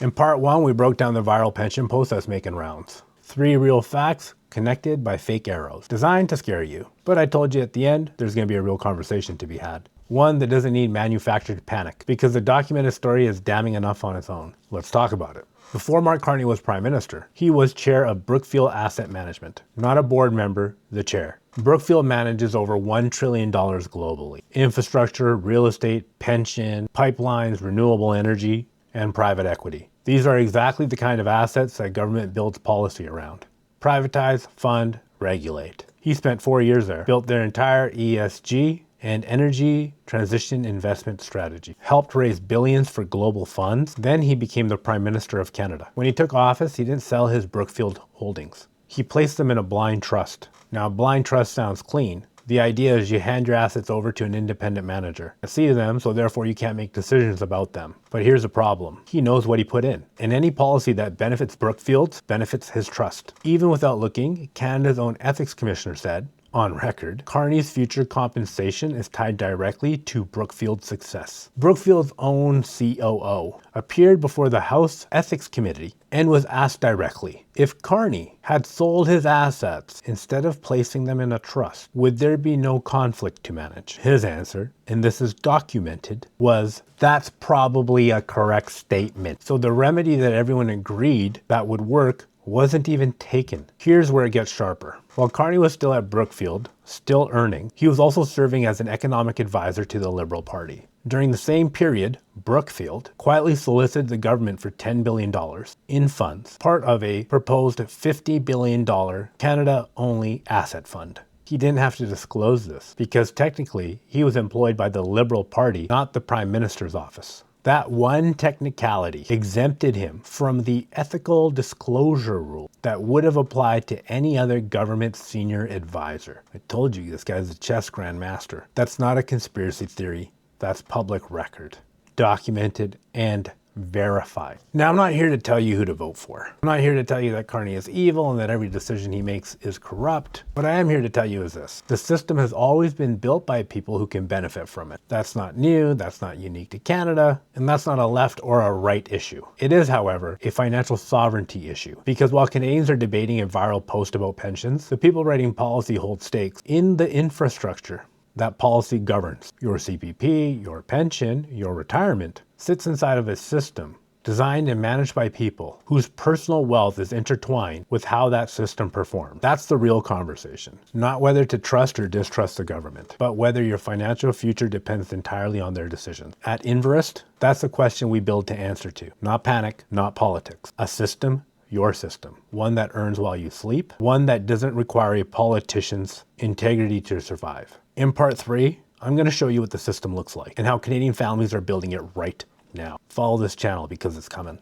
In part 1, we broke down the viral pension post that's making rounds. 3 real facts connected by fake arrows, designed to scare you. But I told you at the end, there's going to be a real conversation to be had. One that doesn't need manufactured panic, because the documented story is damning enough on its own. Let's talk about it. Before Mark Carney was Prime Minister, he was chair of Brookfield Asset Management. Not a board member, the chair. Brookfield manages over $1 trillion globally. Infrastructure, real estate, pension, pipelines, renewable energy, and private equity. These are exactly the kind of assets that government builds policy around. Privatize, fund, regulate. He spent 4 years there, built their entire ESG and energy transition investment strategy, helped raise billions for global funds. Then he became the Prime Minister of Canada. When he took office, he didn't sell his Brookfield holdings. He placed them in a blind trust. Now, a blind trust sounds clean. The idea is you hand your assets over to an independent manager. You see them, so therefore you can't make decisions about them. But here's the problem. He knows what he put in. And any policy that benefits Brookfield benefits his trust. Even without looking, Canada's own ethics commissioner said, on record, Carney's future compensation is tied directly to Brookfield's success. Brookfield's own COO appeared before the House Ethics Committee and was asked directly, if Carney had sold his assets instead of placing them in a trust, would there be no conflict to manage? His answer, and this is documented, was, that's probably a correct statement. So the remedy that everyone agreed that would work wasn't even taken. Here's where it gets sharper. While Carney was still at Brookfield, still earning, he was also serving as an economic advisor to the Liberal Party. During the same period, Brookfield quietly solicited the government for $10 billion in funds, part of a proposed $50 billion Canada-only asset fund. He didn't have to disclose this because technically he was employed by the Liberal Party, not the Prime Minister's office. That one technicality exempted him from the ethical disclosure rule that would have applied to any other government senior advisor. I told you, this guy's a chess grandmaster. That's not a conspiracy theory. That's public record, documented and verified. Now, I'm not here to tell you who to vote for. I'm not here to tell you that Carney is evil and that every decision he makes is corrupt. What I am here to tell you is this. The system has always been built by people who can benefit from it. That's not new, that's not unique to Canada, and that's not a left or a right issue. It is, however, a financial sovereignty issue. Because while Canadians are debating a viral post about pensions, the people writing policy hold stakes in the infrastructure that policy governs. Your CPP, your pension, your retirement sits inside of a system designed and managed by people whose personal wealth is intertwined with how that system performs. That's the real conversation. Not whether to trust or distrust the government, but whether your financial future depends entirely on their decisions. At Inverest, that's the question we build to answer to. Not panic, not politics. A system, your system. One that earns while you sleep. One that doesn't require a politician's integrity to survive. In part 3, I'm going to show you what the system looks like and how Canadian families are building it right now. Follow this channel because it's coming.